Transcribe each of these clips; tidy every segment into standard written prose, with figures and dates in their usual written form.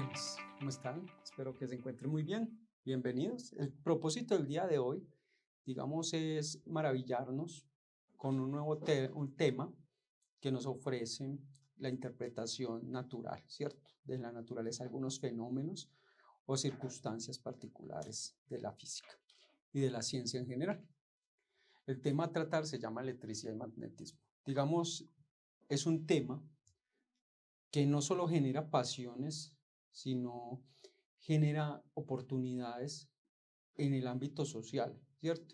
Buenas, ¿cómo están? Espero que se encuentren muy bien. Bienvenidos. El propósito del día de hoy, digamos, es maravillarnos con un tema que nos ofrece la interpretación natural, ¿cierto? De la naturaleza, algunos fenómenos o circunstancias particulares de la física y de la ciencia en general. El tema a tratar se llama electricidad y magnetismo. Digamos, es un tema que no solo genera pasiones, sino genera oportunidades en el ámbito social, ¿cierto?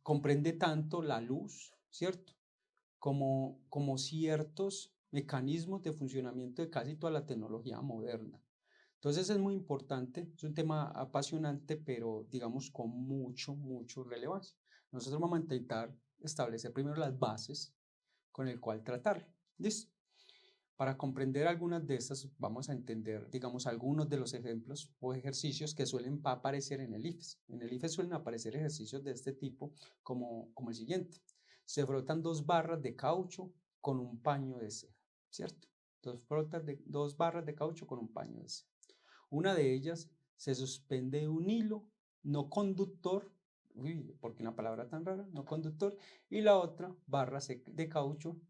Comprende tanto la luz, ¿cierto? Como ciertos mecanismos de funcionamiento de casi toda la tecnología moderna. Entonces es muy importante, es un tema apasionante, pero digamos con mucho relevancia. Nosotros vamos a intentar establecer primero las bases con el cual tratarlo. ¿Listo? Para comprender algunas de estas, vamos a entender, digamos, algunos de los ejemplos o ejercicios que suelen aparecer en el IFES. En el IFES suelen aparecer ejercicios de este tipo, como el siguiente. Se frotan dos barras de caucho con un paño de seda, ¿cierto? Dos barras de caucho con un paño de seda. Una de ellas se suspende de un hilo no conductor, ¿por qué una palabra tan rara? No conductor, y la otra barra de caucho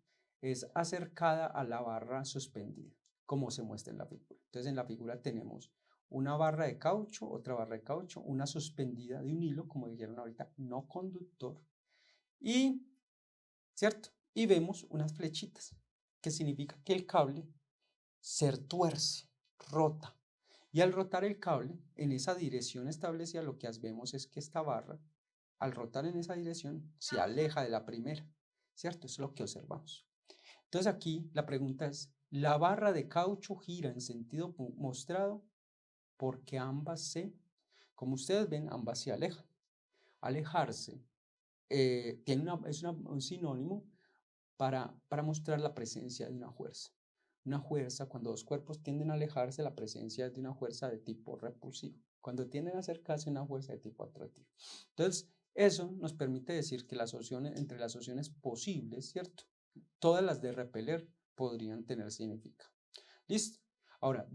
es acercada a la barra suspendida, como se muestra en la figura. Entonces en la figura tenemos una barra de caucho, otra barra de caucho, una suspendida de un hilo, como dijeron ahorita, no conductor, y, ¿cierto? Y vemos unas flechitas, que significa que el cable se tuerce, rota, y al rotar el cable en esa dirección establecida, lo que vemos es que esta barra, al rotar en esa dirección, se aleja de la primera, ¿cierto? Eso es lo que observamos. Entonces aquí la pregunta es, ¿la barra de caucho gira en sentido mostrado? Porque como ustedes ven, ambas se alejan. Alejarse es un sinónimo para mostrar la presencia de una fuerza. Una fuerza, cuando dos cuerpos tienden a alejarse, la presencia es de una fuerza de tipo repulsivo. Cuando tienden a acercarse, una fuerza de tipo atractivo. Entonces, eso nos permite decir que entre las opciones posibles, ¿cierto? Todas las de repeler podrían tener significado. ¿Listo? Ahora,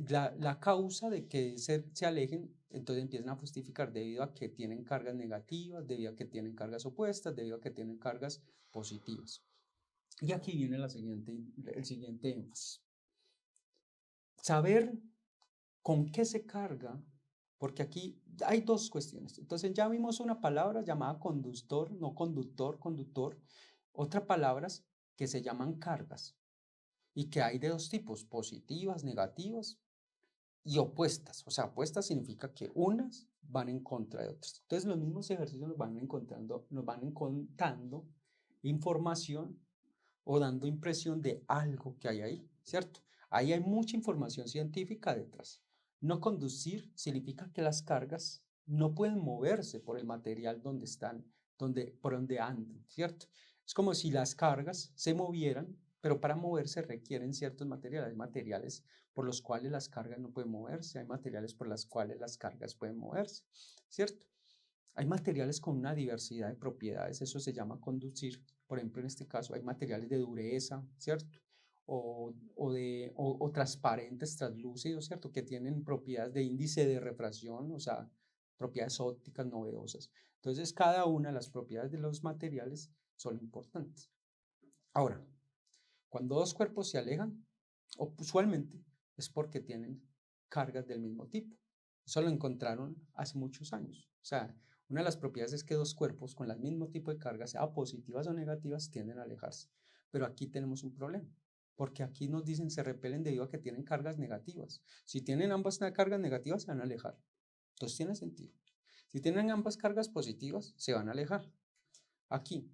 la causa de que se alejen, entonces empiezan a justificar debido a que tienen cargas negativas, debido a que tienen cargas opuestas, debido a que tienen cargas positivas. Y aquí viene el siguiente énfasis. Saber con qué se carga, porque aquí hay dos cuestiones. Entonces ya vimos una palabra llamada conductor, no conductor, conductor. Otras palabras que se llaman cargas y que hay de dos tipos, positivas, negativas y opuestas. O sea, opuestas significa que unas van en contra de otras. Entonces los mismos ejercicios nos van contando información o dando impresión de algo que hay ahí, ¿cierto? Ahí hay mucha información científica detrás. No conducir significa que las cargas no pueden moverse por el material donde están, por donde andan, ¿cierto? Es como si las cargas se movieran, pero para moverse requieren ciertos materiales. Hay materiales por los cuales las cargas no pueden moverse, hay materiales por los cuales las cargas pueden moverse, ¿cierto? Hay materiales con una diversidad de propiedades, eso se llama conducir. Por ejemplo, en este caso hay materiales de dureza, ¿cierto? O transparentes, translúcidos, ¿cierto? Que tienen propiedades de índice de refracción, o sea, propiedades ópticas novedosas. Entonces, cada una de las propiedades de los materiales son importantes. Ahora, cuando dos cuerpos se alejan, usualmente es porque tienen cargas del mismo tipo. Eso lo encontraron hace muchos años. O sea, una de las propiedades es que dos cuerpos con el mismo tipo de cargas, sea positivas o negativas, tienden a alejarse. Pero aquí tenemos un problema, porque aquí nos dicen se repelen debido a que tienen cargas negativas. Si tienen ambas cargas negativas, se van a alejar. Entonces tiene sentido. Si tienen ambas cargas positivas, se van a alejar. Aquí,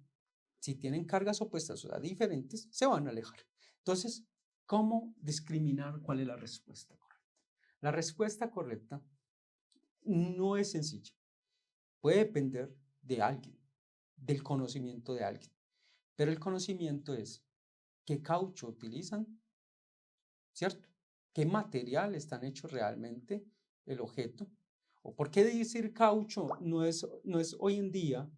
si tienen cargas opuestas, o sea, diferentes, se van a alejar. Entonces, ¿cómo discriminar cuál es la respuesta correcta? La respuesta correcta no es sencilla. Puede depender de alguien, del conocimiento de alguien. Pero el conocimiento es qué caucho utilizan, ¿cierto? ¿Qué material están hechos realmente el objeto? ¿O por qué decir caucho no es hoy en día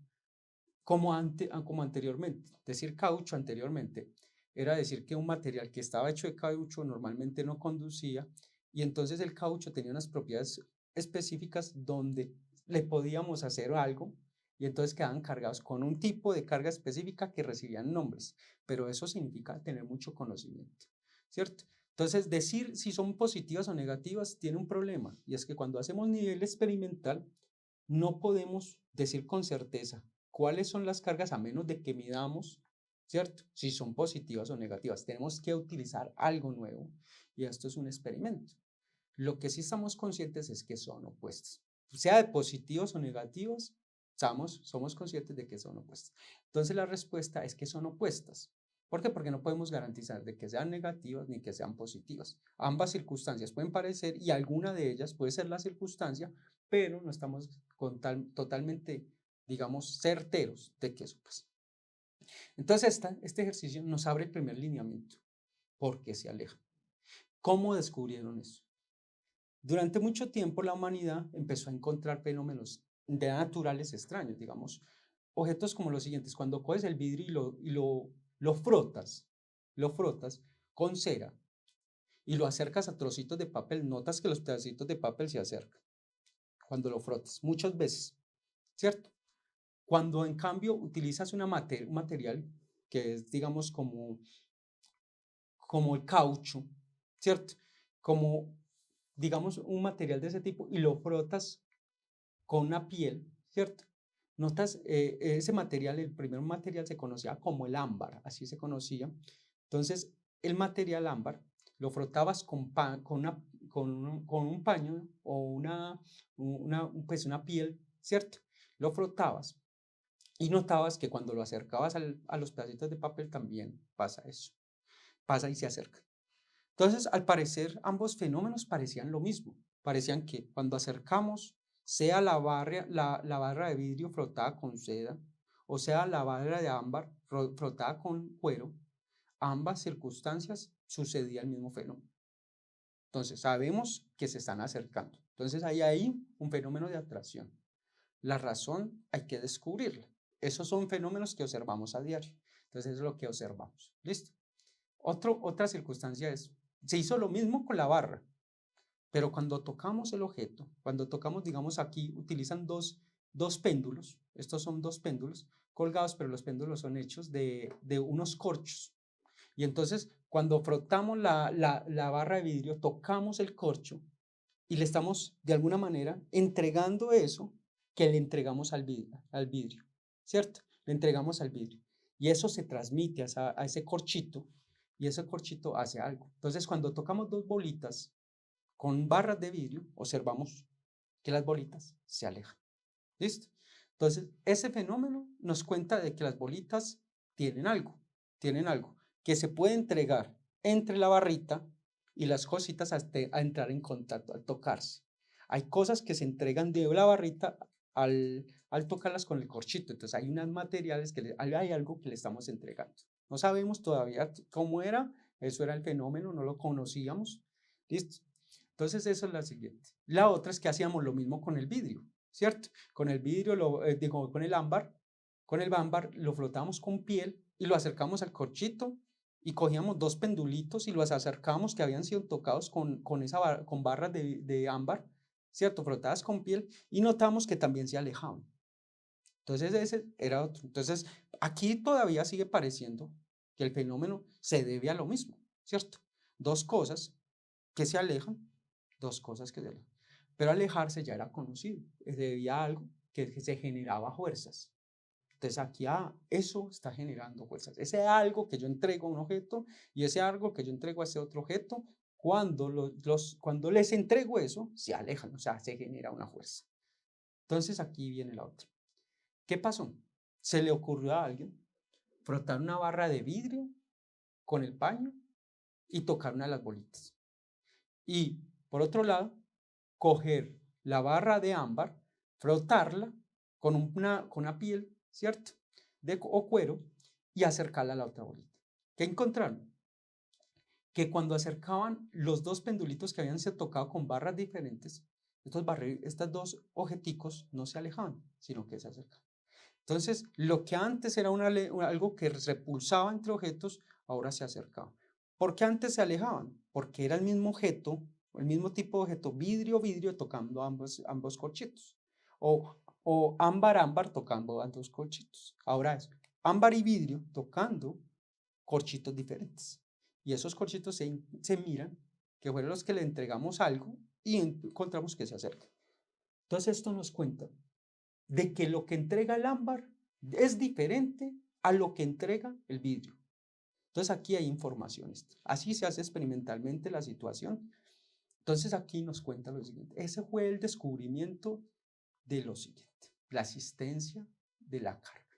como anteriormente? Decir caucho anteriormente era decir que un material que estaba hecho de caucho normalmente no conducía y entonces el caucho tenía unas propiedades específicas donde le podíamos hacer algo y entonces quedaban cargados con un tipo de carga específica que recibían nombres, pero eso significa tener mucho conocimiento, ¿cierto? Entonces, decir si son positivas o negativas tiene un problema, y es que cuando hacemos nivel experimental, no podemos decir con certeza cuáles son las cargas a menos de que midamos, ¿cierto? Si son positivas o negativas. Tenemos que utilizar algo nuevo, y esto es un experimento. Lo que sí estamos conscientes es que son opuestas. Sea de positivos o negativos, somos conscientes de que son opuestas. Entonces la respuesta es que son opuestas. ¿Por qué? Porque no podemos garantizar de que sean negativas ni que sean positivas. Ambas circunstancias pueden parecer y alguna de ellas puede ser la circunstancia, pero no estamos totalmente, digamos, certeros de que eso pasa. Entonces este ejercicio nos abre el primer lineamiento. ¿Por qué se alejan? ¿Cómo descubrieron eso? Durante mucho tiempo la humanidad empezó a encontrar fenómenos de naturales extraños, digamos, objetos como los siguientes: cuando coges el vidrio lo frotas con cera y lo acercas a trocitos de papel, notas que los pedacitos de papel se acercan cuando lo frotas, muchas veces, ¿cierto? Cuando en cambio utilizas un material que es, digamos, como el caucho, ¿cierto? Como, digamos, un material de ese tipo y lo frotas con una piel, ¿cierto? Notas, ese material, el primer material se conocía como el ámbar, así se conocía. Entonces, el material ámbar lo frotabas con un paño o pues una piel, ¿cierto? Lo frotabas y notabas que cuando lo acercabas a los pedacitos de papel también pasa eso, pasa y se acerca. Entonces, al parecer, ambos fenómenos parecían lo mismo. Parecían que cuando acercamos, sea la barra de vidrio frotada con seda, o sea la barra de ámbar frotada con cuero, ambas circunstancias sucedía el mismo fenómeno. Entonces, sabemos que se están acercando. Entonces, hay ahí un fenómeno de atracción. La razón hay que descubrirla. Esos son fenómenos que observamos a diario. Entonces, eso es lo que observamos. ¿Listo? Otra circunstancia es, se hizo lo mismo con la barra, pero cuando tocamos el objeto, cuando tocamos, digamos aquí, utilizan dos péndulos, estos son dos péndulos colgados, pero los péndulos son hechos de unos corchos. Y entonces, cuando frotamos la barra de vidrio, tocamos el corcho y le estamos, de alguna manera, entregando eso que le entregamos al vidrio, ¿cierto? Le entregamos al vidrio. Y eso se transmite a ese corchito, y ese corchito hace algo. Entonces, cuando tocamos dos bolitas con barras de vidrio, observamos que las bolitas se alejan. ¿Listo? Entonces, ese fenómeno nos cuenta de que las bolitas tienen algo que se puede entregar entre la barrita y las cositas a entrar en contacto, al tocarse. Hay cosas que se entregan de la barrita al tocarlas con el corchito. Entonces, hay unos materiales hay algo que le estamos entregando. No sabemos todavía cómo era, eso era el fenómeno, no lo conocíamos. ¿Listo? Entonces, eso es la siguiente. La otra es que hacíamos lo mismo con el vidrio, ¿cierto? Con el vidrio, con el ámbar lo flotamos con piel y lo acercamos al corchito y cogíamos dos pendulitos y los acercábamos que habían sido tocados con barras de ámbar, ¿cierto? Frotadas con piel, y notamos que también se alejaban. Entonces ese era otro. Entonces aquí todavía sigue pareciendo que el fenómeno se debe a lo mismo, ¿cierto? Dos cosas que se alejan, dos cosas que se alejan. Pero alejarse ya era conocido, debía a algo que se generaba fuerzas. Entonces aquí, eso está generando fuerzas. Ese algo que yo entrego a un objeto y ese algo que yo entrego a ese otro objeto, cuando les entrego eso, se alejan, o sea, se genera una fuerza. Entonces aquí viene la otra. ¿Qué pasó? Se le ocurrió a alguien frotar una barra de vidrio con el paño y tocar una de las bolitas. Y por otro lado, coger la barra de ámbar, frotarla con una piel, ¿cierto? O cuero, y acercarla a la otra bolita. ¿Qué encontraron? Que cuando acercaban los dos pendulitos que habían sido tocados con barras diferentes, estos dos objeticos no se alejaban, sino que se acercaban. Entonces, lo que antes era algo que repulsaba entre objetos, ahora se acercaba. ¿Por qué antes se alejaban? Porque era el mismo objeto, el mismo tipo de objeto, vidrio, vidrio, tocando ambos corchetos. O ámbar, ámbar, tocando ambos corchetos. Ahora es ámbar y vidrio tocando corchitos diferentes. Y esos corchitos se miran, que fueron los que le entregamos algo y encontramos que se acercan. Entonces esto nos cuenta de que lo que entrega el ámbar es diferente a lo que entrega el vidrio. Entonces aquí hay informaciones. Así se hace experimentalmente la situación. Entonces aquí nos cuenta lo siguiente. Ese fue el descubrimiento de lo siguiente. La existencia de la carga.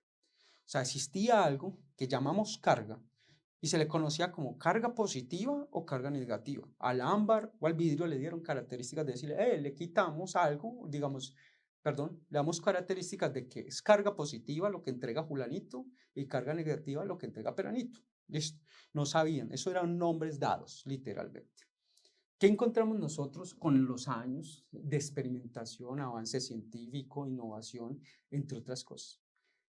O sea, existía algo que llamamos carga y se le conocía como carga positiva o carga negativa. Al ámbar o al vidrio le dieron características de decirle, le quitamos algo, digamos, perdón, le damos características de que es carga positiva lo que entrega Julanito y carga negativa lo que entrega Peranito. Listo. No sabían, eso eran nombres dados, literalmente. ¿Qué encontramos nosotros con los años de experimentación, avance científico, innovación, entre otras cosas?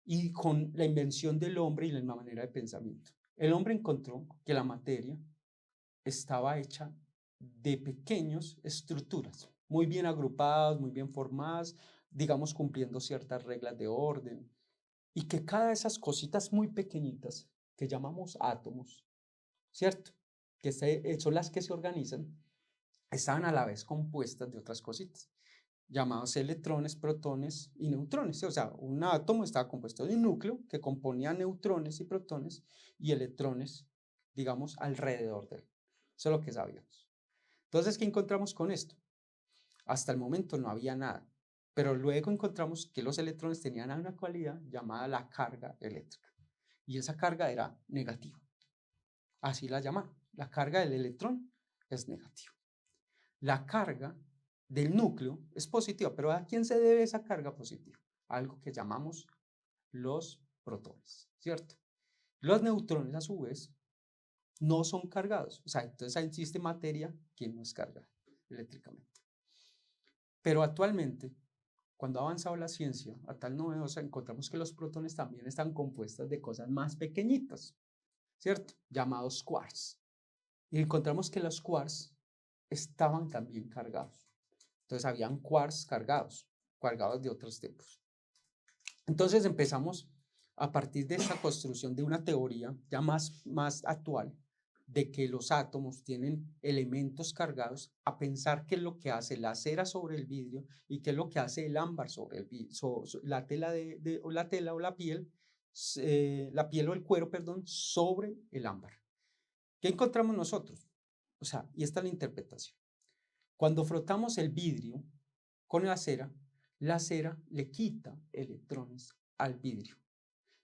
Y con la invención del hombre y la manera de pensamiento. El hombre encontró que la materia estaba hecha de pequeñas estructuras, muy bien agrupadas, muy bien formadas, digamos cumpliendo ciertas reglas de orden, y que cada de esas cositas muy pequeñitas que llamamos átomos, ¿cierto? Que son las que se organizan, estaban a la vez compuestas de otras cositas, llamados electrones, protones y neutrones. O sea, un átomo estaba compuesto de un núcleo que componía neutrones y protones y electrones, digamos, alrededor de él. Eso es lo que sabíamos. Entonces, ¿qué encontramos con esto? Hasta el momento no había nada, pero luego encontramos que los electrones tenían una cualidad llamada la carga eléctrica, y esa carga era negativa. Así la llamaron. La carga del electrón es negativa. La carga del núcleo es positiva, pero ¿a quién se debe esa carga positiva? Algo que llamamos los protones, ¿cierto? Los neutrones, a su vez, no son cargados. O sea, entonces existe materia que no es cargada eléctricamente. Pero actualmente, cuando ha avanzado la ciencia a tal novedosa, encontramos que los protones también están compuestos de cosas más pequeñitas, ¿cierto? Llamados quarks. Y encontramos que los quarks estaban también cargados. Entonces habían quarks cargados de otros tipos. Entonces empezamos a partir de esta construcción de una teoría ya más actual, de que los átomos tienen elementos cargados, a pensar qué es lo que hace la cera sobre el vidrio y qué es lo que hace el ámbar sobre el vidrio, la tela o la tela o la piel o el cuero, perdón, sobre el ámbar. ¿Qué encontramos nosotros? O sea, y esta es la interpretación. Cuando frotamos el vidrio con la cera le quita electrones al vidrio.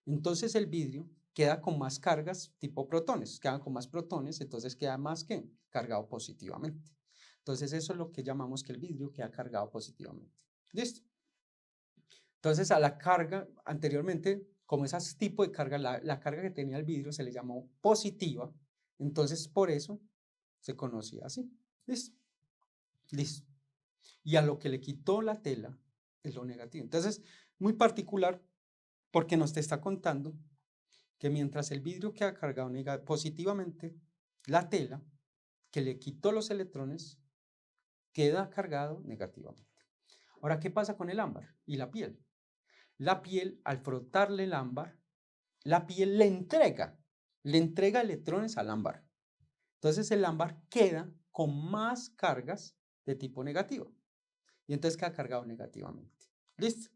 Entonces el vidrio queda con más cargas tipo protones, quedan con más protones, entonces queda más que cargado positivamente. Entonces eso es lo que llamamos que el vidrio queda cargado positivamente. ¿Listo? Entonces a la carga anteriormente, como ese tipo de carga, la carga que tenía el vidrio se le llamó positiva, entonces por eso se conocía así. ¿Listo? Listo. Y a lo que le quitó la tela es lo negativo. Entonces, muy particular porque nos te está contando que mientras el vidrio queda cargado positivamente, la tela que le quitó los electrones queda cargado negativamente. Ahora, ¿qué pasa con el ámbar y la piel? La piel, al frotarle el ámbar, la piel le entrega electrones al ámbar. Entonces el ámbar queda con más cargas de tipo negativo. Y entonces queda cargado negativamente. ¿Listo?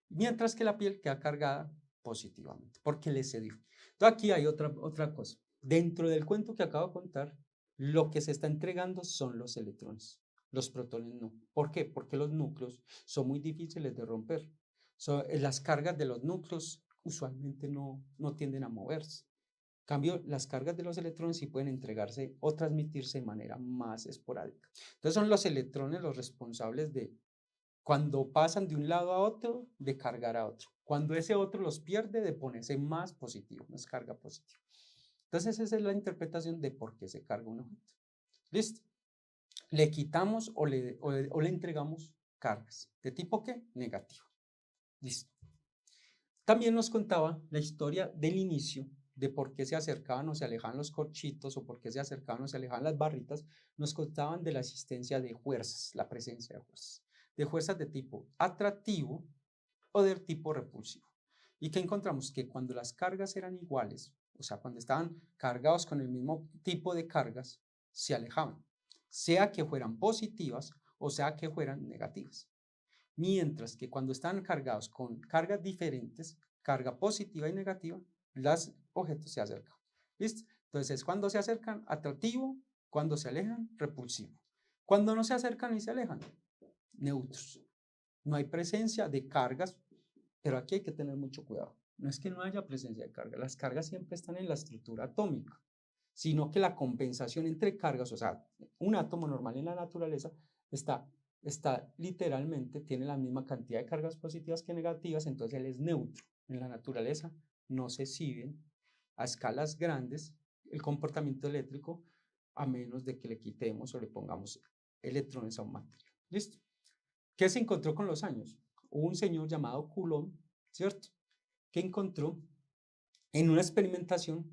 Mientras que la piel queda cargada positivamente, porque le cedió. Entonces aquí hay otra cosa. Dentro del cuento que acabo de contar, lo que se está entregando son los electrones. Los protones no. ¿Por qué? Porque los núcleos son muy difíciles de romper. Las cargas de los núcleos usualmente no tienden a moverse. En cambio, las cargas de los electrones sí pueden entregarse o transmitirse de manera más esporádica. Entonces son los electrones los responsables de, cuando pasan de un lado a otro, de cargar a otro. Cuando ese otro los pierde, de ponerse más positivo, más carga positiva. Entonces esa es la interpretación de por qué se carga un objeto. ¿Listo? Le quitamos o le entregamos cargas. ¿De tipo qué? Negativo. Listo. También nos contaba la historia del inicio de por qué se acercaban o se alejaban los corchitos o por qué se acercaban o se alejaban las barritas, nos contaban de la existencia de fuerzas, la presencia de fuerzas de tipo atractivo o del tipo repulsivo. ¿Y qué encontramos? Que cuando las cargas eran iguales, o sea, cuando estaban cargados con el mismo tipo de cargas, se alejaban, sea que fueran positivas o sea que fueran negativas. Mientras que cuando están cargados con cargas diferentes, carga positiva y negativa, los objetos se acercan. ¿Listo? Entonces, cuando se acercan, atractivo; cuando se alejan, repulsivo; cuando no se acercan y se alejan, neutros. No hay presencia de cargas, pero aquí hay que tener mucho cuidado. No es que no haya presencia de carga, las cargas siempre están en la estructura atómica, sino que la compensación entre cargas, o sea, un átomo normal en la naturaleza está literalmente, tiene la misma cantidad de cargas positivas que negativas, entonces él es neutro. En la naturaleza no se exhiben a escalas grandes el comportamiento eléctrico a menos de que le quitemos o le pongamos electrones a un material. ¿Listo? ¿Qué se encontró con los años? Hubo un señor llamado Coulomb, ¿cierto?, que encontró en una experimentación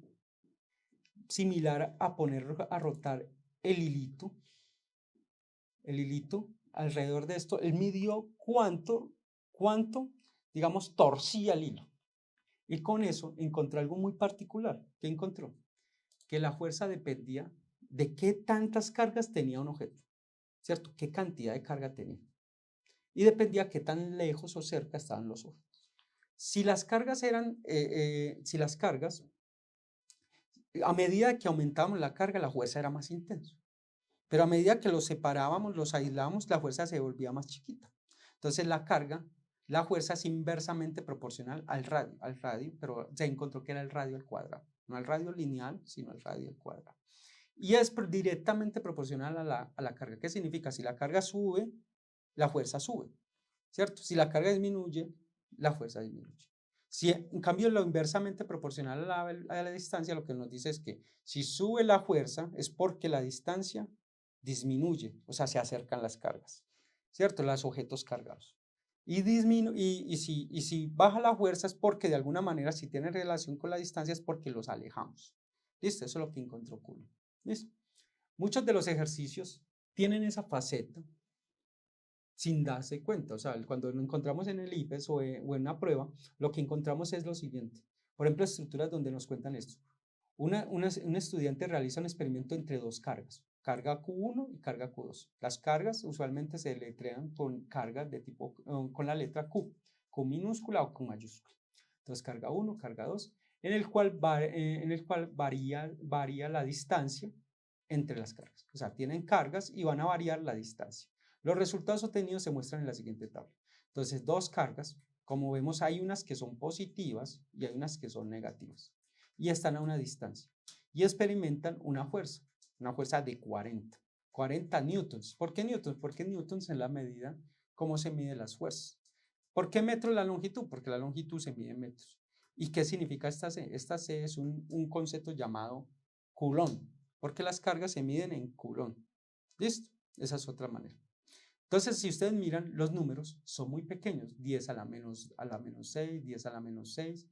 similar a poner a rotar el hilito alrededor de esto. Él midió cuánto, digamos, torcía el hilo. Y con eso encontró algo muy particular. ¿Qué encontró? Que la fuerza dependía de qué tantas cargas tenía un objeto, ¿cierto? Qué cantidad de carga tenía. Y dependía qué tan lejos o cerca estaban los objetos. Si las cargas a medida que aumentábamos la carga, la fuerza era más intensa. Pero a medida que los separábamos, los aislábamos, la fuerza se volvía más chiquita. Entonces la fuerza es inversamente proporcional al radio, pero se encontró que era el radio al cuadrado. No al radio lineal, sino al radio al cuadrado. Y es directamente proporcional a la carga. ¿Qué significa? Si la carga sube, la fuerza sube, ¿cierto? Si la carga disminuye, la fuerza disminuye. Si en cambio lo inversamente proporcional a la distancia, lo que nos dice es que si sube la fuerza es porque la distancia disminuye, o sea, se acercan las cargas, ¿cierto? Los objetos cargados. Y si baja la fuerza es porque de alguna manera, si tiene relación con la distancia, es porque los alejamos. ¿Listo? Eso es lo que encontró Coulomb. ¿Listo? Muchos de los ejercicios tienen esa faceta sin darse cuenta. O sea, cuando lo encontramos en el IPES o en una prueba, lo que encontramos es lo siguiente. Por ejemplo, estructuras donde nos cuentan esto. Un estudiante realiza un experimento entre dos cargas, carga Q1 y carga Q2. Las cargas usualmente se deletrean con cargas de tipo, con la letra Q, Q minúscula o Q mayúscula. Entonces, carga 1, carga 2, en el cual varía la distancia entre las cargas. O sea, tienen cargas y van a variar la distancia. Los resultados obtenidos se muestran en la siguiente tabla. Entonces, dos cargas, como vemos, hay unas que son positivas y hay unas que son negativas. Y están a una distancia. Y experimentan una fuerza de 40 newtons. ¿Por qué newtons? Porque newtons es la medida cómo se miden las fuerzas. ¿Por qué metro la longitud? Porque la longitud se mide en metros. ¿Y qué significa esta C? Esta C es un concepto llamado Coulomb, porque las cargas se miden en Coulomb. ¿Listo? Esa es otra manera. Entonces, si ustedes miran, los números son muy pequeños, 10 a la menos 6, 10 a la menos 6.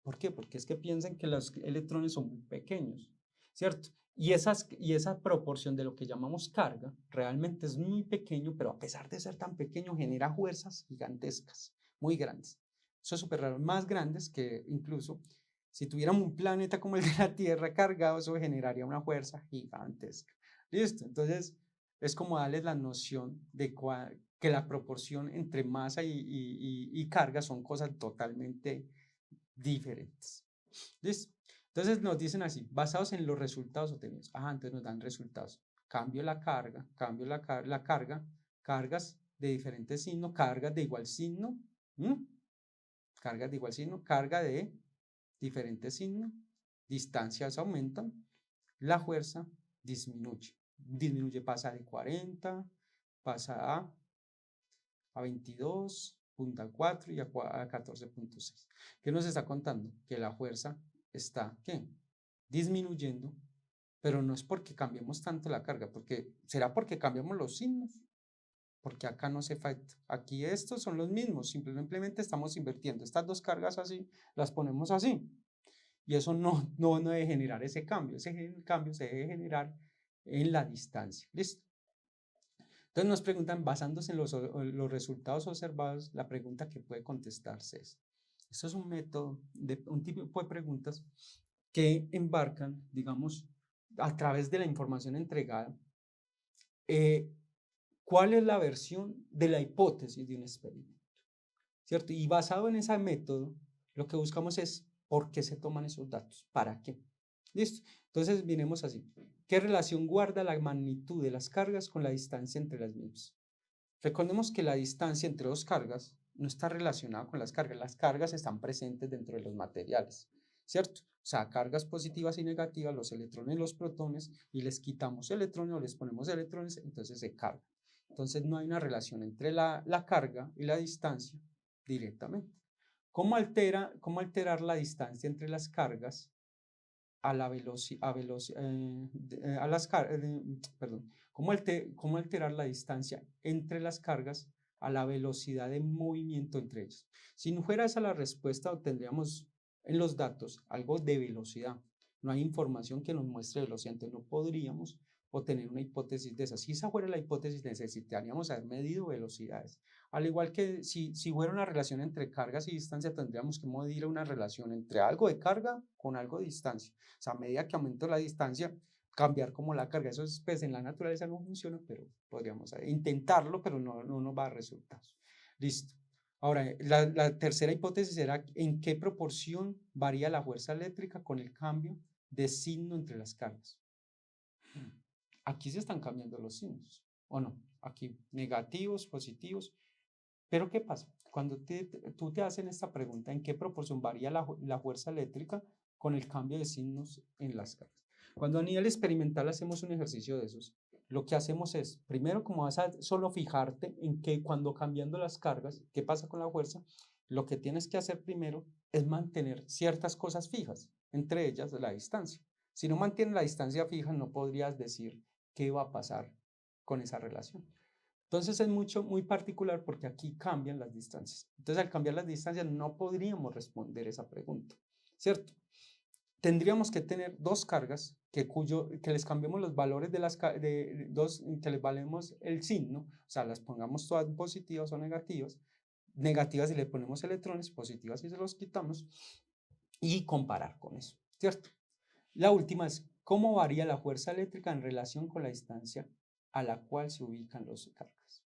¿Por qué? Porque es que piensan que los electrones son muy pequeños, ¿cierto? Y esa proporción de lo que llamamos carga realmente es muy pequeño, pero a pesar de ser tan pequeño, genera fuerzas gigantescas, muy grandes. Eso es súper raro, más grandes que incluso si tuviéramos un planeta como el de la Tierra cargado, eso generaría una fuerza gigantesca. ¿Listo? Entonces, es como darles la noción de que la proporción entre masa y carga son cosas totalmente diferentes. ¿Listo? Entonces nos dicen así, basados en los resultados obtenidos. Entonces nos dan resultados. Cambio la carga, cargas de diferente signo, cargas de igual signo, cargas de igual signo, carga de diferente signo, distancias aumentan, la fuerza disminuye, pasa de 40, pasa a 22, punta 4 y a 14.6. ¿Qué nos está contando? Que la fuerza está, ¿qué? Disminuyendo, pero no es porque cambiemos tanto la carga, será porque cambiamos los signos, porque acá no se falta. Aquí estos son los mismos, simplemente estamos invirtiendo. Estas dos cargas así, las ponemos así. y eso no debe generar ese cambio. Ese cambio se debe generar en la distancia. ¿Listo? Entonces nos preguntan, basándose en los resultados observados, la pregunta que puede contestarse es, esto es un método, un tipo de preguntas que embarcan, digamos, a través de la información entregada, cuál es la versión de la hipótesis de un experimento, ¿cierto? Y basado en ese método, lo que buscamos es por qué se toman esos datos, para qué. ¿Listo? Entonces, miremos así. ¿Qué relación guarda la magnitud de las cargas con la distancia entre las mismas? Recordemos que la distancia entre dos cargas no está relacionada con las cargas están presentes dentro de los materiales, ¿cierto? O sea, cargas positivas y negativas, los electrones y los protones, y les quitamos electrones o les ponemos electrones, entonces se carga. Entonces no hay una relación entre la carga y la distancia directamente. ¿Cómo alterar la distancia entre las cargas a la velocidad, a las perdón, cómo alterar la distancia entre las cargas a la velocidad de movimiento entre ellas? Si no fuera esa la respuesta, obtendríamos en los datos algo de velocidad. No hay información que nos muestre velocidad, entonces no podríamos obtener una hipótesis de esa. Si esa fuera la hipótesis, necesitaríamos haber medido velocidades. Al igual que si fuera una relación entre cargas y distancia, tendríamos que medir una relación entre algo de carga con algo de distancia. O sea, a medida que aumento la distancia, cambiar como la carga. Eso es, pues, en la naturaleza no funciona, pero podríamos intentarlo, pero no nos va a dar resultados. Listo. Ahora, la tercera hipótesis era en qué proporción varía la fuerza eléctrica con el cambio de signo entre las cargas. Aquí se están cambiando los signos, ¿o no? Aquí negativos, positivos. Pero ¿qué pasa? Cuando tú te hacen esta pregunta, ¿en qué proporción varía la fuerza eléctrica con el cambio de signos en las cargas? Cuando a nivel experimental hacemos un ejercicio de esos, lo que hacemos es, primero, como vas a solo fijarte en que cuando cambiando las cargas, ¿qué pasa con la fuerza? Lo que tienes que hacer primero es mantener ciertas cosas fijas, entre ellas la distancia. Si no mantienes la distancia fija, no podrías decir qué va a pasar con esa relación. Entonces es muy particular porque aquí cambian las distancias. Entonces al cambiar las distancias no podríamos responder esa pregunta, ¿cierto? Tendríamos que tener dos cargas que les cambiemos los valores de las dos, que les valemos el signo, o sea, las pongamos todas positivas o negativas, negativas si le ponemos electrones, positivas si se los quitamos, y comparar con eso, ¿cierto? La última es cómo varía la fuerza eléctrica en relación con la distancia a la cual se ubican los cargas.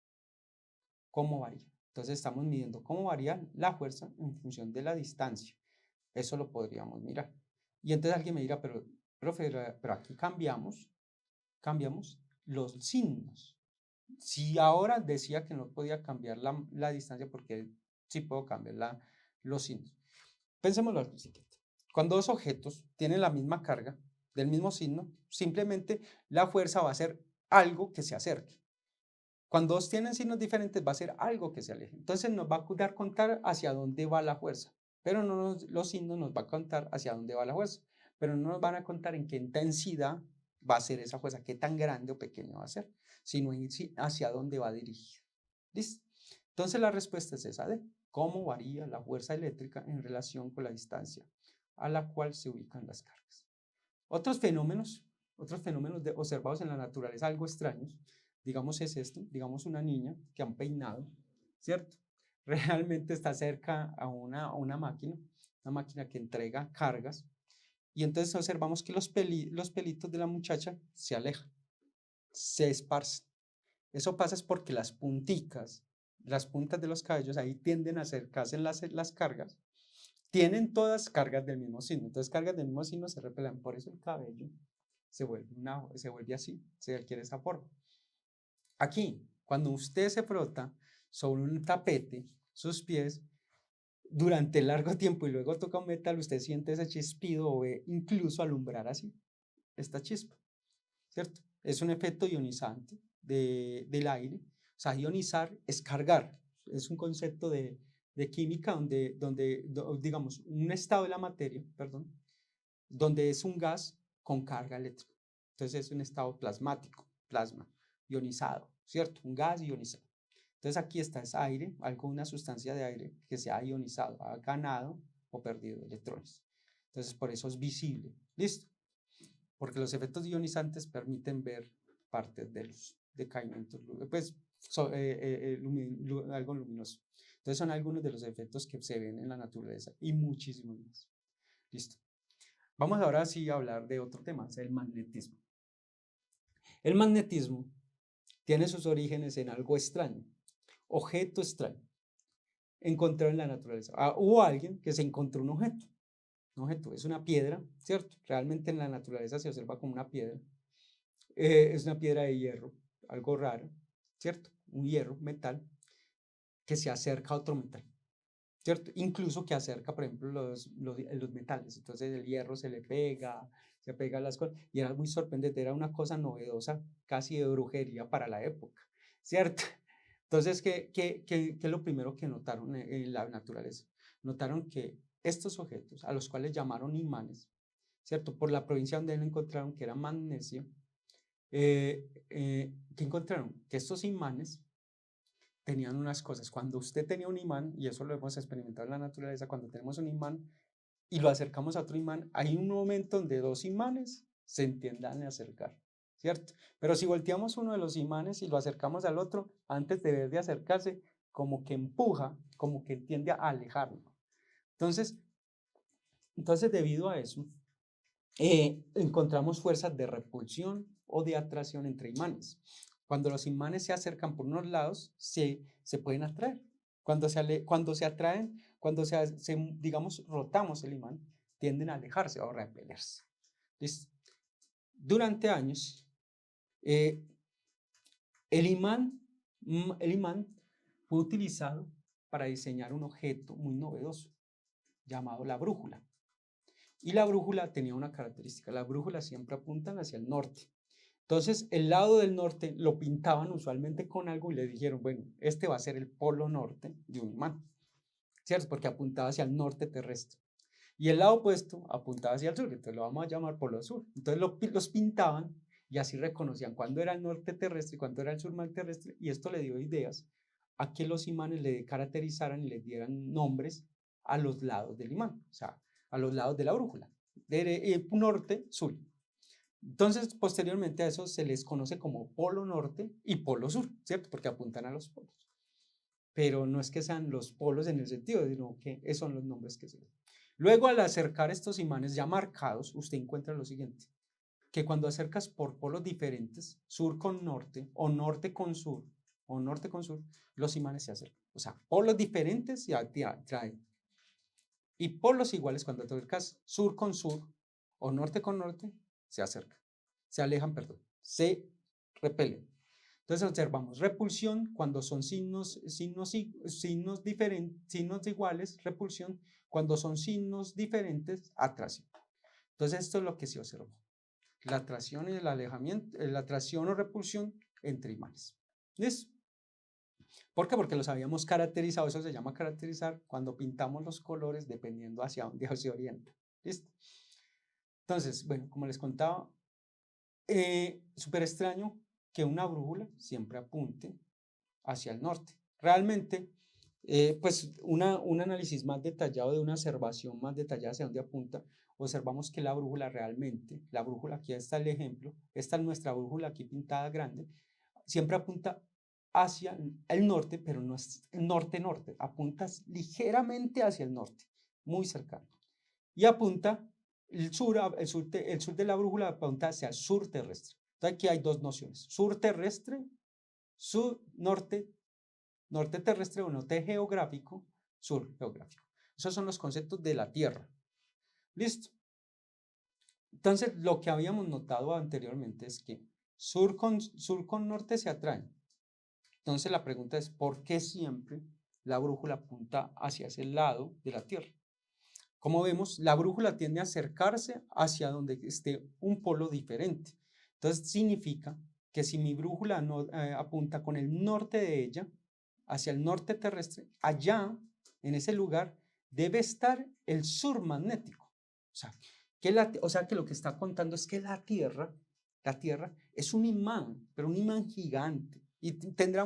¿Cómo varía? Entonces estamos midiendo cómo varía la fuerza en función de la distancia. Eso lo podríamos mirar. Y entonces alguien me dirá, pero, profe, pero aquí cambiamos los signos. Si ahora decía que no podía cambiar la distancia, porque sí puedo cambiar los signos. Pensemos lo siguiente. Cuando dos objetos tienen la misma carga, del mismo signo, simplemente la fuerza va a ser algo que se acerque. Cuando dos tienen signos diferentes, va a ser algo que se aleje. Entonces nos va a dar contar hacia dónde va la fuerza, pero no los signos nos va a contar hacia dónde va la fuerza, pero no nos van a contar en qué intensidad va a ser esa fuerza, qué tan grande o pequeña va a ser, sino hacia dónde va dirigida. ¿Listo? Entonces la respuesta es esa de cómo varía la fuerza eléctrica en relación con la distancia a la cual se ubican las cargas. Otros fenómenos observados en la naturaleza, algo extraños, digamos es esto, digamos una niña que han peinado, ¿cierto? Realmente está cerca a una máquina que entrega cargas, y entonces observamos que los pelitos de la muchacha se alejan, se esparcen. Eso pasa es porque las puntas de los cabellos ahí tienden a acercarse en las cargas, tienen todas cargas del mismo signo, entonces cargas del mismo signo se repelan, por eso el cabello se vuelve así, se adquiere esa forma. Aquí, cuando usted se frota sobre un tapete, sus pies, durante largo tiempo y luego toca un metal, usted siente ese chispido o ve incluso alumbrar así, esta chispa, ¿cierto? Es un efecto ionizante del aire. O sea, ionizar es cargar, es un concepto de química donde, digamos, un estado de la materia, perdón, donde es un gas con carga eléctrica. Entonces es un estado plasmático, plasma, ionizado, ¿cierto? Un gas ionizado. Entonces aquí está ese aire, una sustancia de aire que se ha ionizado, ha ganado o perdido electrones. Entonces, por eso es visible. ¿Listo? Porque los efectos ionizantes permiten ver partes de luz, decaimientos, pues algo luminoso. Entonces, son algunos de los efectos que se ven en la naturaleza y muchísimos más. ¿Listo? Vamos ahora sí a hablar de otro tema, es el magnetismo. El magnetismo tiene sus orígenes en algo extraño, objeto extraño, encontrado en la naturaleza. Hubo alguien que se encontró un objeto, es una piedra, ¿cierto? Realmente en la naturaleza se observa como una piedra. Es una piedra de hierro, algo raro, ¿cierto? Un hierro, metal, que se acerca a otro metal, ¿cierto? Incluso que acerca, por ejemplo, los metales. Entonces el hierro se pega a las cosas, y era muy sorprendente, era una cosa novedosa, casi de brujería para la época, ¿cierto? Entonces, ¿qué es lo primero que notaron en la naturaleza? Notaron que estos objetos, a los cuales llamaron imanes, ¿cierto? Por la provincia donde lo encontraron, que era magnesio, ¿qué encontraron? Que estos imanes tenían unas cosas. Cuando usted tenía un imán, y eso lo hemos experimentado en la naturaleza, cuando tenemos un imán y lo acercamos a otro imán, hay un momento donde dos imanes se entiendan a acercar, ¿cierto? Pero si volteamos uno de los imanes y lo acercamos al otro, antes de acercarse, como que empuja, como que tiende a alejarlo. Entonces debido a eso, encontramos fuerzas de repulsión o de atracción entre imanes. Cuando los imanes se acercan por unos lados, se pueden atraer. Cuando se atraen, digamos, rotamos el imán, tienden a alejarse o a repelerse. ¿Listo? Durante años, el imán fue utilizado para diseñar un objeto muy novedoso llamado la brújula. Y la brújula tenía una característica, las brújulas siempre apuntan hacia el norte. Entonces, el lado del norte lo pintaban usualmente con algo y le dijeron, bueno, este va a ser el polo norte de un imán, ¿cierto? Porque apuntaba hacia el norte terrestre. Y el lado opuesto apuntaba hacia el sur, entonces lo vamos a llamar polo sur. Entonces los pintaban y así reconocían cuándo era el norte terrestre y cuándo era el sur terrestre, y esto le dio ideas a que los imanes le caracterizaran y les dieran nombres a los lados del imán, o sea, a los lados de la brújula, de norte, sur. Entonces, posteriormente a eso se les conoce como polo norte y polo sur, ¿cierto? Porque apuntan a los polos. Pero no es que sean los polos en el sentido, sino que esos son los nombres que se dan. Luego, al acercar estos imanes ya marcados, usted encuentra lo siguiente, que cuando acercas por polos diferentes, sur con norte, o norte con sur, los imanes se acercan. O sea, polos diferentes se atraen. Y polos iguales, cuando acercas sur con sur, o norte con norte, se acercan. Se alejan, perdón. Se repelen. Entonces observamos repulsión cuando son signos iguales, repulsión cuando son signos diferentes, atracción. Entonces esto es lo que se observó. La atracción y el alejamiento, la atracción o repulsión entre imanes. ¿Listo? ¿Por qué? Porque los habíamos caracterizado, eso se llama caracterizar cuando pintamos los colores dependiendo hacia dónde se orienta. ¿Listo? Entonces, bueno, como les contaba, súper extraño que una brújula siempre apunte hacia el norte. Realmente, pues un análisis más detallado, de una observación más detallada hacia dónde apunta, observamos que la brújula realmente, la brújula, aquí está el ejemplo, esta es nuestra brújula aquí pintada grande, siempre apunta hacia el norte, pero no es norte-norte, apunta ligeramente hacia el norte, muy cercano. Y apunta el sur de la brújula apunta hacia el sur terrestre. Entonces aquí hay dos nociones, sur terrestre, sur norte, norte terrestre o norte geográfico, sur geográfico. Esos son los conceptos de la Tierra. ¿Listo? Entonces, lo que habíamos notado anteriormente es que sur con norte se atraen. Entonces, la pregunta es, ¿por qué siempre la brújula apunta hacia ese lado de la Tierra? Como vemos, la brújula tiende a acercarse hacia donde esté un polo diferente. Entonces, significa que si mi brújula no, apunta con el norte de ella, hacia el norte terrestre, allá, en ese lugar, debe estar el sur magnético. O sea que lo que está contando es que la Tierra es un imán, pero un imán gigante. Y tendrá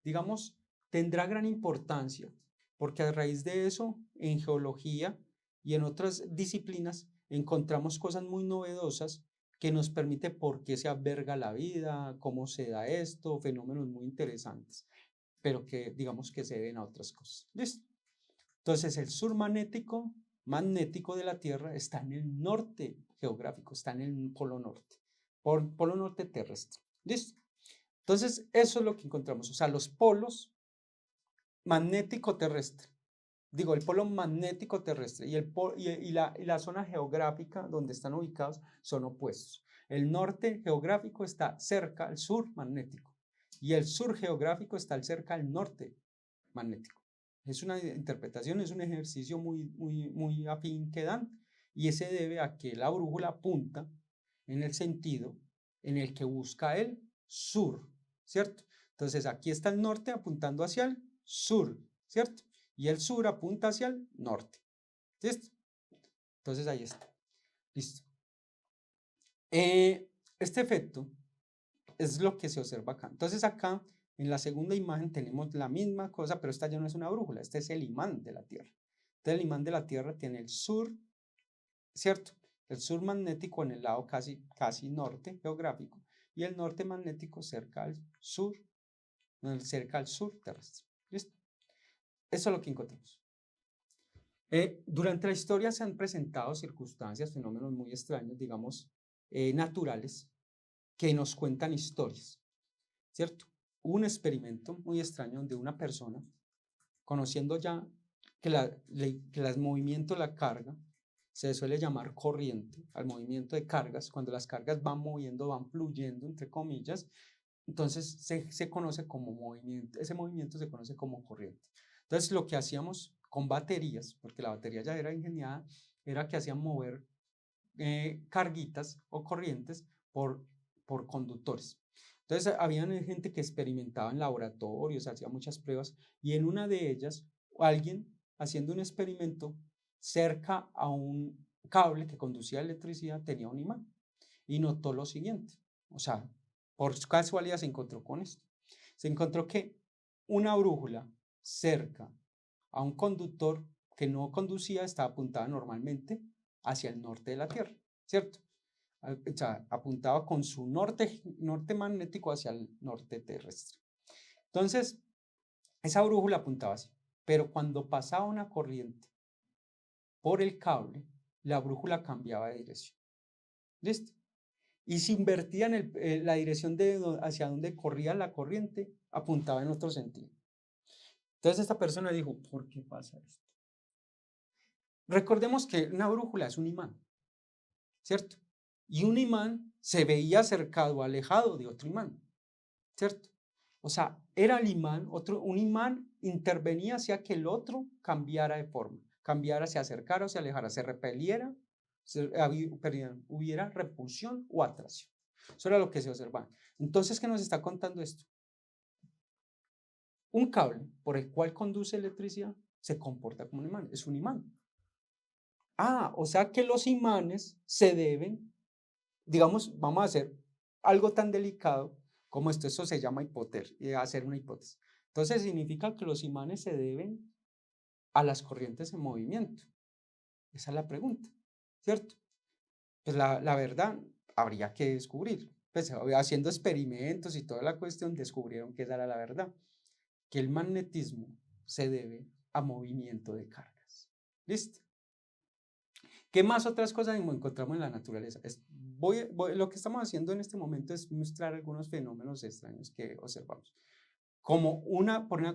digamos, tendrá gran importancia porque a raíz de eso, en geología y en otras disciplinas, encontramos cosas muy novedosas que nos permite por qué se alberga la vida, cómo se da esto, fenómenos muy interesantes, pero que digamos que se deben a otras cosas. ¿Listo? Entonces, el sur magnético de la Tierra está en el norte geográfico, está en el polo norte, polo norte terrestre. ¿Listo? Entonces, eso es lo que encontramos, o sea, los polos magnético terrestre. Digo, el polo magnético terrestre y la zona geográfica donde están ubicados son opuestos. El norte geográfico está cerca al sur magnético y el sur geográfico está cerca al norte magnético. Es una interpretación, es un ejercicio muy afín que dan y ese debe a que la brújula apunta en el sentido en el que busca el sur, ¿cierto? Entonces aquí está el norte apuntando hacia el sur, ¿cierto? Y el sur apunta hacia el norte. ¿Listo? Entonces ahí está. Listo. Este efecto es lo que se observa acá. Entonces acá en la segunda imagen tenemos la misma cosa, pero esta ya no es una brújula, este es el imán de la Tierra. Entonces el imán de la Tierra tiene el sur, ¿cierto? El sur magnético en el lado casi norte geográfico y el norte magnético cerca al sur terrestre. ¿Listo? Eso es lo que encontramos. Durante la historia se han presentado circunstancias, fenómenos muy extraños, digamos, naturales, que nos cuentan historias, ¿cierto? Hubo un experimento muy extraño donde una persona, conociendo ya que el movimiento de la carga se suele llamar corriente, al movimiento de cargas, cuando las cargas van moviendo, van fluyendo, entre comillas, entonces se conoce como movimiento, ese movimiento se conoce como corriente. Entonces lo que hacíamos con baterías, porque la batería ya era ingeniada, era que hacían mover carguitas o corrientes por conductores. Entonces había gente que experimentaba en laboratorios, hacía muchas pruebas y en una de ellas alguien haciendo un experimento cerca a un cable que conducía electricidad tenía un imán y notó lo siguiente, o sea, por casualidad se encontró con esto. Se encontró que una brújula cerca a un conductor que no conducía estaba apuntada normalmente hacia el norte de la Tierra, ¿cierto? O sea, apuntaba con su norte magnético hacia el norte terrestre. Entonces, esa brújula apuntaba así, pero cuando pasaba una corriente por el cable, la brújula cambiaba de dirección. ¿Listo? Y si invertía en la dirección hacia donde corría la corriente, apuntaba en otro sentido. Entonces esta persona dijo, ¿por qué pasa esto? Recordemos que una brújula es un imán, ¿cierto? Y un imán se veía acercado o alejado de otro imán, ¿cierto? O sea, era el imán, un imán intervenía hacia que el otro cambiara de forma, cambiara, se acercara o se alejara, se repeliera, hubiera repulsión o atracción. Eso era lo que se observaba. Entonces, ¿qué nos está contando esto? Un cable por el cual conduce electricidad se comporta como un imán, es un imán. O sea que los imanes se deben, digamos, vamos a hacer algo tan delicado como esto, eso se llama hacer una hipótesis. Entonces significa que los imanes se deben a las corrientes en movimiento. Esa es la pregunta, ¿cierto? Pues la verdad habría que descubrir. Pues haciendo experimentos y toda la cuestión descubrieron que esa era la verdad, que el magnetismo se debe a movimiento de cargas. ¿Listo? ¿Qué más otras cosas encontramos en la naturaleza? Lo que estamos haciendo en este momento es mostrar algunos fenómenos extraños que observamos. Como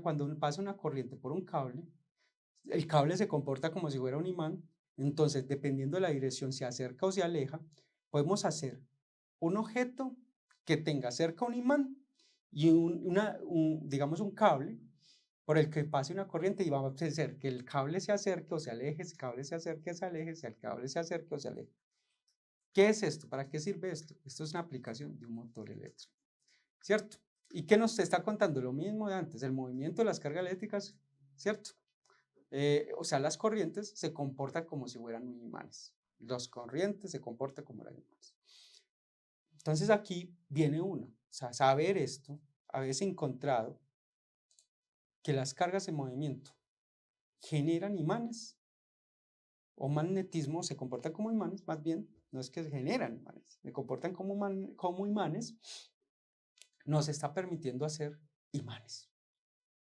cuando pasa una corriente por un cable, el cable se comporta como si fuera un imán, entonces dependiendo de la dirección, se acerca o se aleja, podemos hacer un objeto que tenga cerca un imán y digamos un cable por el que pase una corriente y vamos a hacer que el cable se acerque o se aleje, el cable se acerque o se aleje, el cable se acerque o se aleje. ¿Qué es esto? ¿Para qué sirve esto? Esto es una aplicación de un motor eléctrico, ¿cierto? ¿Y qué nos está contando? Lo mismo de antes, el movimiento de las cargas eléctricas, ¿cierto? O sea, las corrientes se comportan como si fueran imanes. Las corrientes se comportan como imanes. Entonces aquí viene uno, o sea, saber esto, haberse encontrado que las cargas en movimiento generan imanes o magnetismo, se comportan como imanes, más bien, no es que se generan imanes, se comportan como imanes, nos está permitiendo hacer imanes.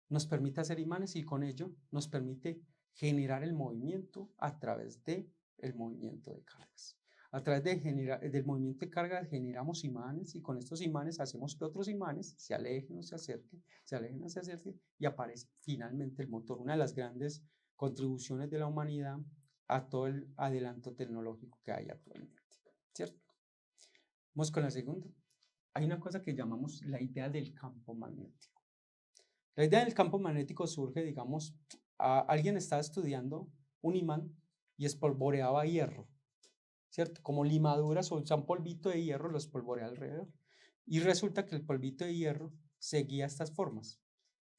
Nos permite hacer imanes y con ello nos permite generar el movimiento a través del movimiento de cargas. A través del movimiento de cargas generamos imanes y con estos imanes hacemos que otros imanes se alejen o se acerquen, se alejen o se acerquen y aparece finalmente el motor. Una de las grandes contribuciones de la humanidad a todo el adelanto tecnológico que hay actualmente, ¿cierto? Vamos con la segunda. Hay una cosa que llamamos la idea del campo magnético. La idea del campo magnético surge, digamos, alguien estaba estudiando un imán y espolvoreaba hierro, ¿cierto? Como limaduras o un polvito de hierro lo espolvorea alrededor. Y resulta que el polvito de hierro seguía estas formas.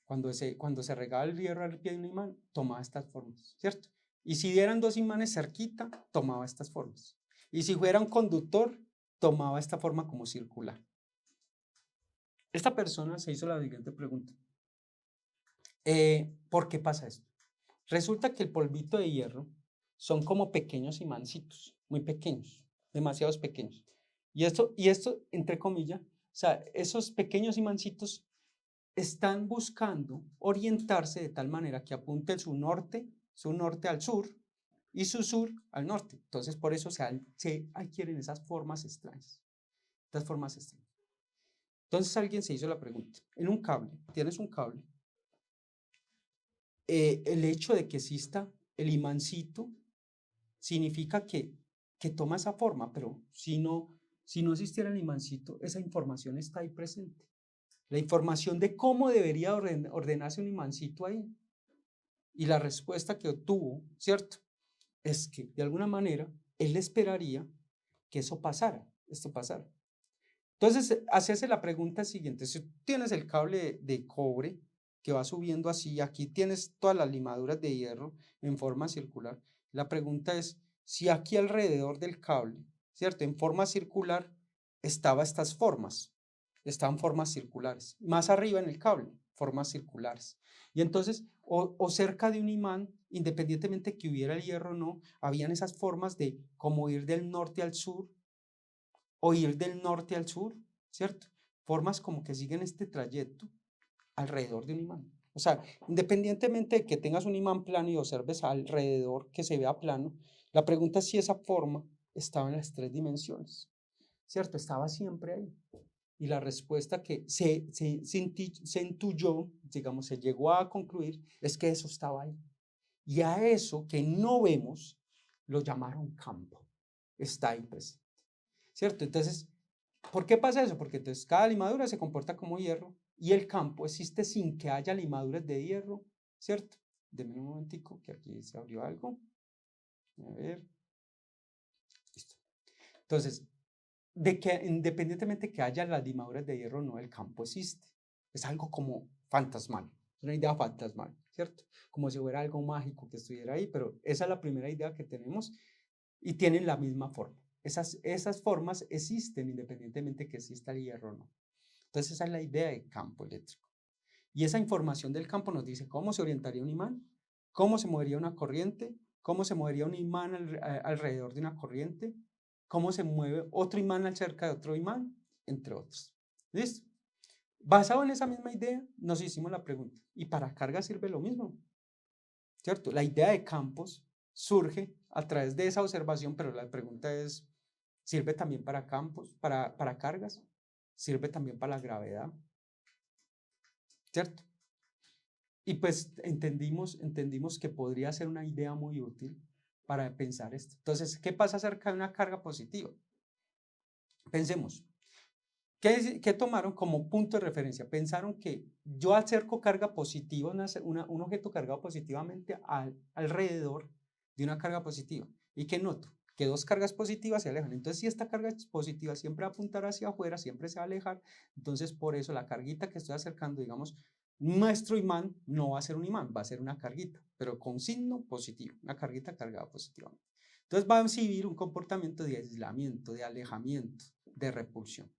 Cuando se regaba el hierro al pie de un imán, tomaba estas formas, ¿cierto? Y si dieran dos imanes cerquita, tomaba estas formas. Y si fuera un conductor, tomaba esta forma como circular. Esta persona se hizo la siguiente pregunta. ¿Por qué pasa esto? Resulta que el polvito de hierro son como pequeños imancitos, muy pequeños, demasiados pequeños. Y esto, entre comillas, o sea, esos pequeños imancitos están buscando orientarse de tal manera que apunte su norte al sur y su sur al norte. Entonces, por eso se adquieren esas formas extrañas. Estas formas extrañas. Entonces, alguien se hizo la pregunta. En un cable, tienes un cable. El hecho de que exista el imancito significa que toma esa forma, pero si no existiera el imancito, esa información está ahí presente. La información de cómo debería ordenarse un imancito ahí. Y la respuesta que obtuvo, ¿cierto? Es que de alguna manera él esperaría que esto pasara. Entonces, hacerse la pregunta siguiente: si tú tienes el cable de cobre que va subiendo así, aquí tienes todas las limaduras de hierro en forma circular, la pregunta es si aquí alrededor del cable, ¿cierto? En forma circular estaban formas circulares. Más arriba en el cable, formas circulares. Y entonces, o cerca de un imán, independientemente que hubiera el hierro o no, habían esas formas de como ir del norte al sur, o ir del norte al sur, ¿cierto? Formas como que siguen este trayecto alrededor de un imán. O sea, independientemente de que tengas un imán plano y observes alrededor que se vea plano, la pregunta es si esa forma estaba en las tres dimensiones, ¿cierto? Estaba siempre ahí. Y la respuesta que se intuyó, digamos, se llegó a concluir, es que eso estaba ahí. Y a eso que no vemos, lo llamaron campo. Está ahí presente, ¿cierto? Entonces, ¿por qué pasa eso? Porque entonces cada limadura se comporta como hierro y el campo existe sin que haya limaduras de hierro, ¿cierto? Denme un momentico, que aquí se abrió algo. A ver. Listo. Entonces, de que independientemente que haya las limaduras de hierro, no, el campo existe. Es algo como fantasmal, es una idea fantasmal, ¿cierto? Como si fuera algo mágico que estuviera ahí, pero esa es la primera idea que tenemos y tienen la misma forma. Esas formas existen independientemente que exista el hierro o no. Entonces esa es la idea de campo eléctrico. Y esa información del campo nos dice cómo se orientaría un imán, cómo se movería una corriente, cómo se movería un imán alrededor de una corriente, cómo se mueve otro imán cerca de otro imán, entre otros. ¿Listo? Basado en esa misma idea, nos hicimos la pregunta, ¿y para carga sirve lo mismo? ¿Cierto? La idea de campos surge a través de esa observación, pero la pregunta es, ¿sirve también para campos, para cargas? ¿Sirve también para la gravedad? ¿Cierto? Y pues entendimos que podría ser una idea muy útil para pensar esto. Entonces, ¿qué pasa acerca de una carga positiva? Pensemos, ¿qué tomaron como punto de referencia? Pensaron que yo acerco carga positiva, un objeto cargado positivamente alrededor de una carga positiva. ¿Y qué noto? Que dos cargas positivas se alejan. Entonces, si esta carga positiva siempre va a apuntar hacia afuera, siempre se va a alejar, entonces por eso la carguita que estoy acercando, digamos, nuestro imán no va a ser un imán, va a ser una carguita, pero con signo positivo, una carguita cargada positivamente. Entonces va a exhibir un comportamiento de aislamiento, de alejamiento, de repulsión.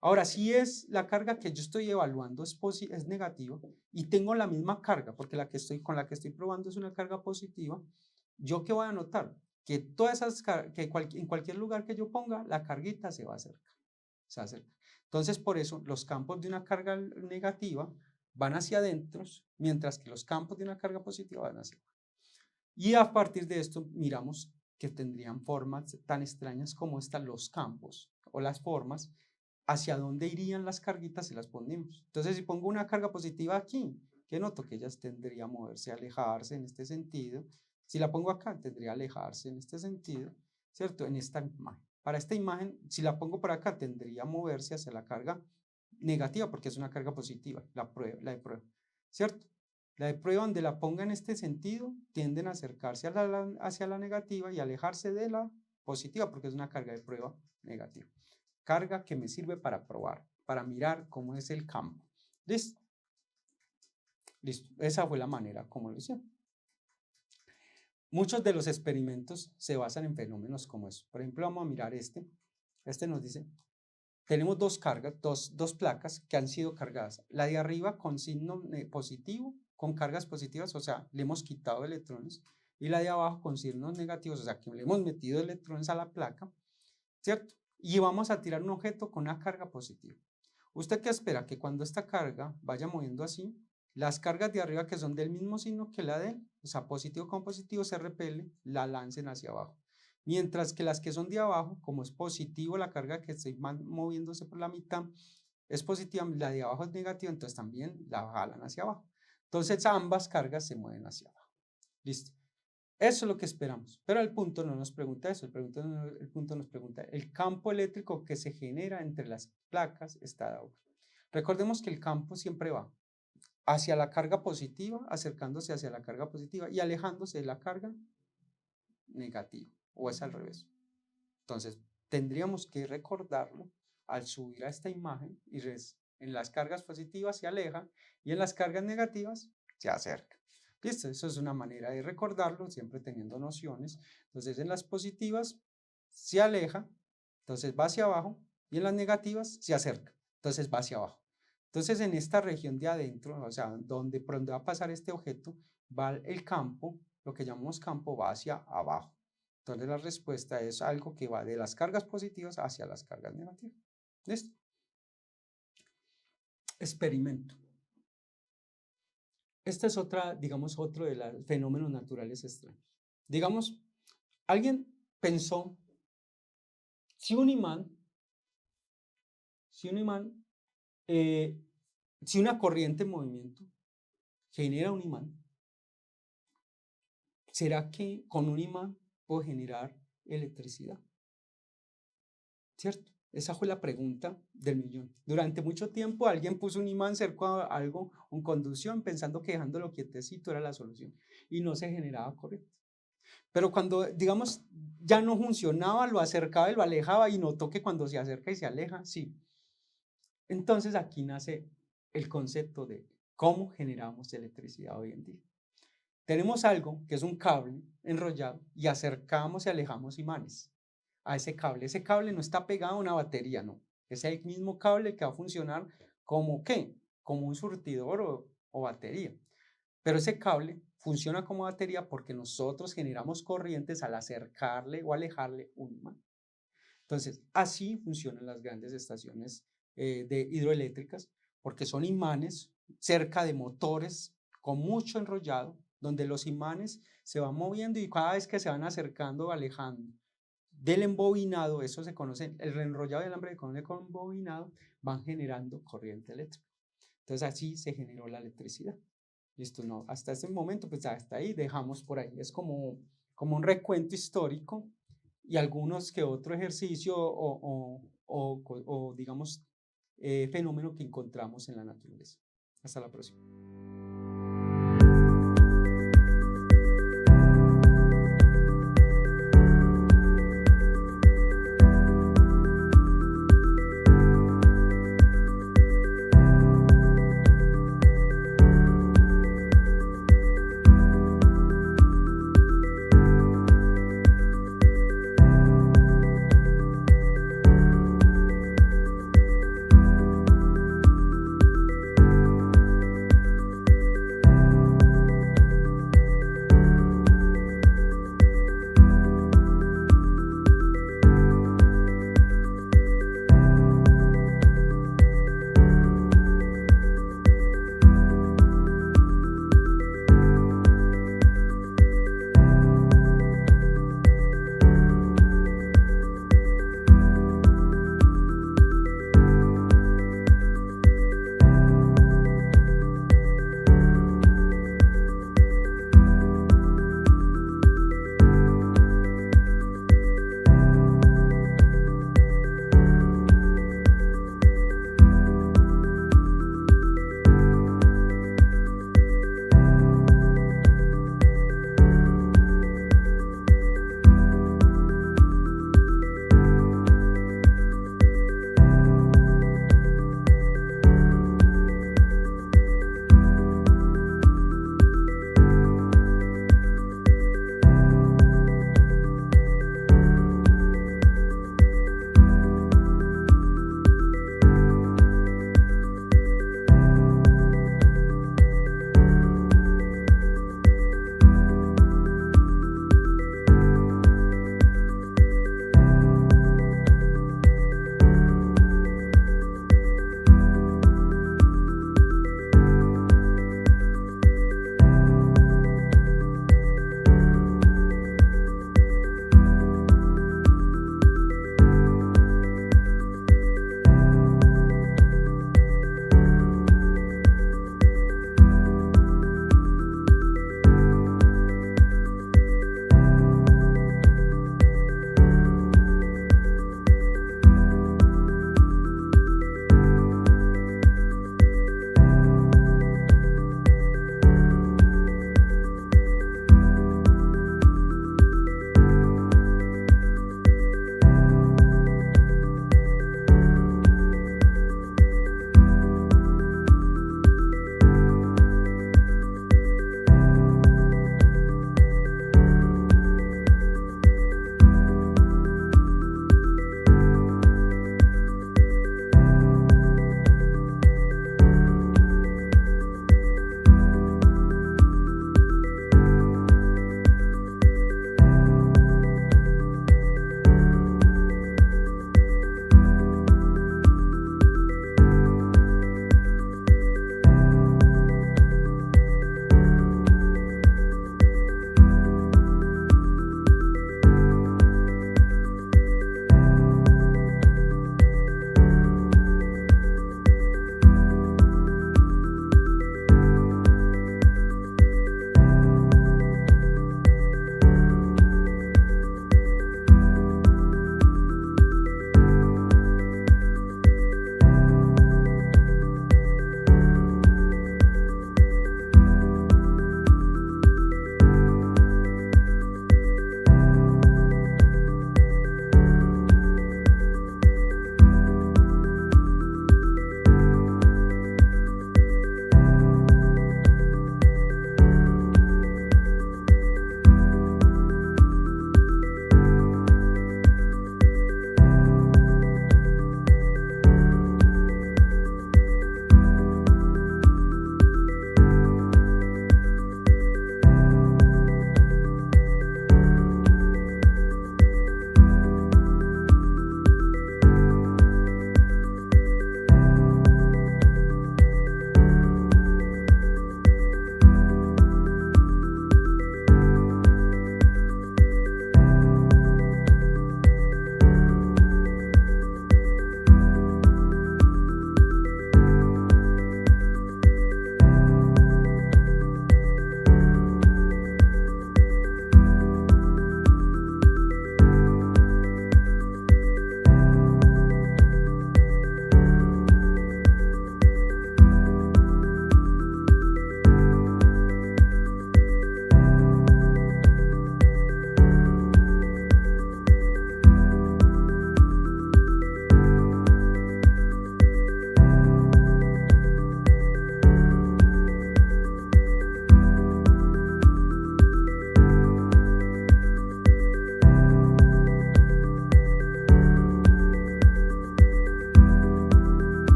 Ahora, si es la carga que yo estoy evaluando es negativa y tengo la misma carga, porque con la que estoy probando es una carga positiva, ¿yo qué voy a notar? Que todas esas en cualquier lugar que yo ponga, la carguita se va a acercar, se acerca. Entonces, por eso los campos de una carga negativa van hacia adentro, mientras que los campos de una carga positiva van hacia afuera. Y a partir de esto miramos que tendrían formas tan extrañas como estas, los campos o las formas, hacia dónde irían las carguitas si las ponemos. Entonces, si pongo una carga positiva aquí, ¿qué noto? Que ellas tendría a moverse, alejarse en este sentido. Si la pongo acá, tendría a alejarse en este sentido, ¿cierto? En esta imagen. Para esta imagen, si la pongo por acá, tendría a moverse hacia la carga negativa, porque es una carga positiva, la de prueba, ¿cierto? La de prueba, donde la ponga en este sentido, tienden a acercarse hacia la negativa y alejarse de la positiva, porque es una carga de prueba negativa. Carga que me sirve para probar, para mirar cómo es el campo. ¿Listo? Listo. Esa fue la manera como lo hicieron. Muchos de los experimentos se basan en fenómenos como eso. Por ejemplo, vamos a mirar este. Este nos dice, tenemos dos cargas, dos placas que han sido cargadas. La de arriba con signo positivo, con cargas positivas, o sea, le hemos quitado electrones. Y la de abajo con signos negativos, o sea, que le hemos metido electrones a la placa, ¿cierto? Y vamos a tirar un objeto con una carga positiva. ¿Usted qué espera? Que cuando esta carga vaya moviendo así, las cargas de arriba, que son del mismo signo que la de él, o sea, positivo con positivo, se repele, la lancen hacia abajo. Mientras que las que son de abajo, como es positivo la carga que estoy moviéndose por la mitad, es positiva, la de abajo es negativa, entonces también la jalan hacia abajo. Entonces ambas cargas se mueven hacia abajo. Listo. Eso es lo que esperamos, pero el punto no nos pregunta eso, el punto nos pregunta el campo eléctrico que se genera entre las placas está dado. Recordemos que el campo siempre va hacia la carga positiva, acercándose hacia la carga positiva y alejándose de la carga negativa, o es al revés. Entonces, tendríamos que recordarlo al subir a esta imagen y en las cargas positivas se aleja y en las cargas negativas se acerca. ¿Listo? Eso es una manera de recordarlo, siempre teniendo nociones. Entonces, en las positivas se aleja, entonces va hacia abajo, y en las negativas se acerca, entonces va hacia abajo. Entonces, en esta región de adentro, o sea, por donde va a pasar este objeto, va el campo, lo que llamamos campo, va hacia abajo. Entonces, la respuesta es algo que va de las cargas positivas hacia las cargas negativas. ¿Listo? Experimento. Esta es otra, digamos, otro de los fenómenos naturales extraños. Digamos, alguien pensó, si un imán, si una corriente en movimiento genera un imán, ¿será que con un imán puedo generar electricidad? ¿Cierto? Esa fue la pregunta del millón. Durante mucho tiempo alguien puso un imán cerca a algo, en conducción, pensando que dejándolo quietecito era la solución y no se generaba corriente. Pero cuando, digamos, ya no funcionaba, lo acercaba y lo alejaba y notó que cuando se acerca y se aleja, sí. Entonces aquí nace el concepto de cómo generamos electricidad hoy en día. Tenemos algo que es un cable enrollado y acercamos y alejamos imanes a ese cable. Ese cable no está pegado a una batería, no. Es el mismo cable que va a funcionar como ¿qué? Como un surtidor o batería. Pero ese cable funciona como batería porque nosotros generamos corrientes al acercarle o alejarle un imán. Entonces, así funcionan las grandes estaciones de hidroeléctricas, porque son imanes cerca de motores con mucho enrollado, donde los imanes se van moviendo y cada vez que se van acercando o alejando del embobinado, eso se conoce, el reenrollado del alambre se conoce como embobinado, van generando corriente eléctrica. Entonces así se generó la electricidad. Listo, no, hasta este momento, pues hasta ahí dejamos por ahí. Es como un recuento histórico y algunos que otro ejercicio o digamos, fenómeno que encontramos en la naturaleza. Hasta la próxima.